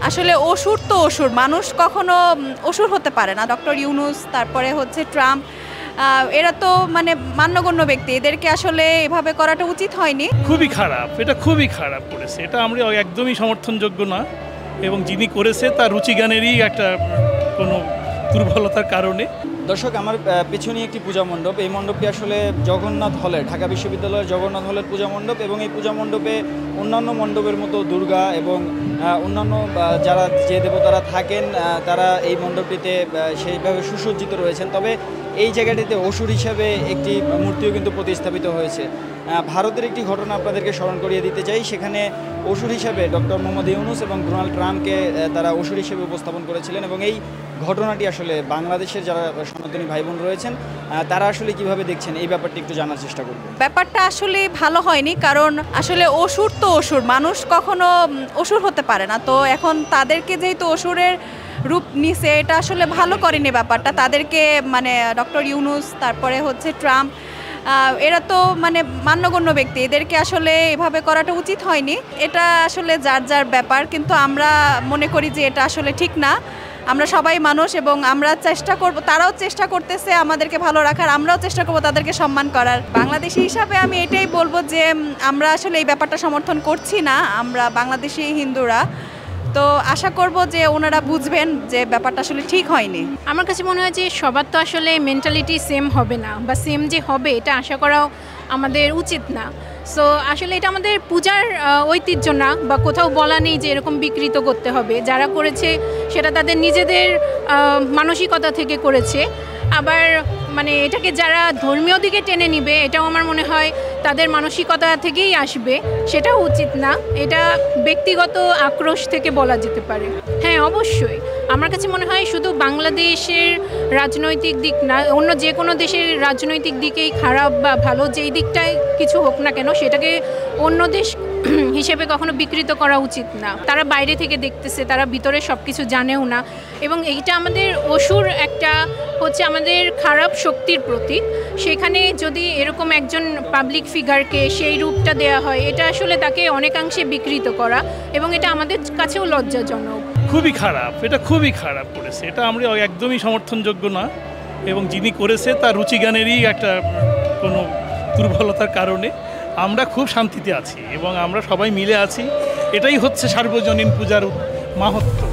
আসলে অসুর তো অসুর, মানুষ কখনো অসুর হতে পারে না। ডক্টর ইউনূস, তারপরে হচ্ছে ট্রাম্প, এরা তো মানে মান্যগণ্য ব্যক্তি, এদেরকে আসলে এভাবে করাটা উচিত হয়নি। খুবই খারাপ, এটা খুবই খারাপ করেছে, এটা আমরা একদমই সমর্থনযোগ্য না। এবং যিনি করেছে তার রুচিজ্ঞানেরই একটা কোনো দুর্বলতার কারণে। দর্শক, আমার পেছনে একটি পূজা মণ্ডপ। এই মণ্ডপটি আসলে জগন্নাথ হলের, ঢাকা বিশ্ববিদ্যালয়ের জগন্নাথ হলের পূজা মণ্ডপ। এবং এই পূজা মণ্ডপে অন্যান্য মণ্ডপের মতো দুর্গা এবং অন্যান্য যারা যে দেবতারা থাকেন তারা এই মণ্ডপটিতে সেইভাবে সুসজ্জিত রয়েছেন। তবে এই জায়গাটিতে অসুর হিসাবে একটি মূর্তিও কিন্তু প্রতিস্থাপিত হয়েছে। ভারতের একটি ঘটনা আপনাদেরকে স্মরণ করিয়ে দিতে চাই। সেখানে অসুর হিসাবে ডক্টর মোহাম্মদ ইউনূস এবং ডোনাল্ড ট্রাম্পকে তারা অসুর হিসেবে উপস্থাপন করেছিলেন। এবং এই ঘটনাটি আসলে বাংলাদেশের যারা সনাতনী ভাই বোন রয়েছেন তারা আসলে কিভাবে দেখছেন, এই ব্যাপারটি একটু জানার চেষ্টা করব। ব্যাপারটা আসলে ভালো হয়নি, কারণ আসলে অসুর তো অসুর, মানুষ কখনো অসুর হতে পারে না। তো এখন তাদেরকে যেহেতু অসুরের রূপ নিছে, এটা আসলে ভালো করেনি ব্যাপারটা। তাদেরকে মানে ডক্টর ইউনূস, তারপরে হচ্ছে ট্রাম্প, এরা তো মানে মান্যগণ্য ব্যক্তি, এদেরকে আসলে এভাবে করাটা উচিত হয়নি। এটা আসলে যার যার ব্যাপার, কিন্তু আমরা মনে করি যে এটা আসলে ঠিক না। আমরা সবাই মানুষ এবং আমরা চেষ্টা করব, তারাও চেষ্টা করতেছে আমাদেরকে ভালো রাখার, আমরাও চেষ্টা করব তাদেরকে সম্মান করার। বাংলাদেশি হিসাবে আমি এটাই বলবো যে আমরা আসলে এই ব্যাপারটা সমর্থন করছি না, আমরা বাংলাদেশি হিন্দুরা। তো আশা করব যে ওনারা বুঝবেন যে ব্যাপারটা আসলে ঠিক হয়নি। আমার কাছে মনে হয় যে সবার তো আসলে মেন্টালিটি সেম হবে না, বা সেম যে হবে এটা আশা করাও আমাদের উচিত না। সো আসলে এটা আমাদের পূজার ঐতিহ্য না, বা কোথাও বলা নেই যে এরকম বিকৃত করতে হবে। যারা করেছে সেটা তাদের নিজেদের মানসিকতা থেকে করেছে। আবার মানে এটাকে যারা ধর্মীয় দিকে টেনে নিবে, এটাও আমার মনে হয় তাদের মানসিকতা থেকেই আসবে, সেটাও উচিত না। এটা ব্যক্তিগত আক্রোশ থেকে বলা যেতে পারে। হ্যাঁ, অবশ্যই আমার কাছে মনে হয় শুধু বাংলাদেশের রাজনৈতিক দিক না, অন্য যে কোনো দেশের রাজনৈতিক দিকেই খারাপ বা ভালো যেই দিকটাই কিছু হোক না কেন, সেটাকে অন্য দেশ হিসেবে কখনো বিকৃত করা উচিত না। তারা বাইরে থেকে দেখতেছে, তারা ভিতরে সব কিছু জানেও না। এবং এইটা আমাদের অসুর একটা হচ্ছে আমাদের খারাপ শক্তির প্রতীক। সেখানে যদি এরকম একজন পাবলিক ফিগারকে সেই রূপটা দেওয়া হয়, এটা আসলে তাকে অনেকাংশে বিকৃত করা, এবং এটা আমাদের কাছেও লজ্জাজনক। খুবই খারাপ, এটা খুবই খারাপ করেছে, এটা আমরা একদমই সমর্থনযোগ্য না। এবং যিনি করেছে তার রুচিজ্ঞানেরই একটা কোনো দুর্বলতার কারণে। আমরা খুব শান্তিতে আছি এবং আমরা সবাই মিলে আছি, এটাই হচ্ছে সার্বজনীন পূজার মাহাত্ম্য।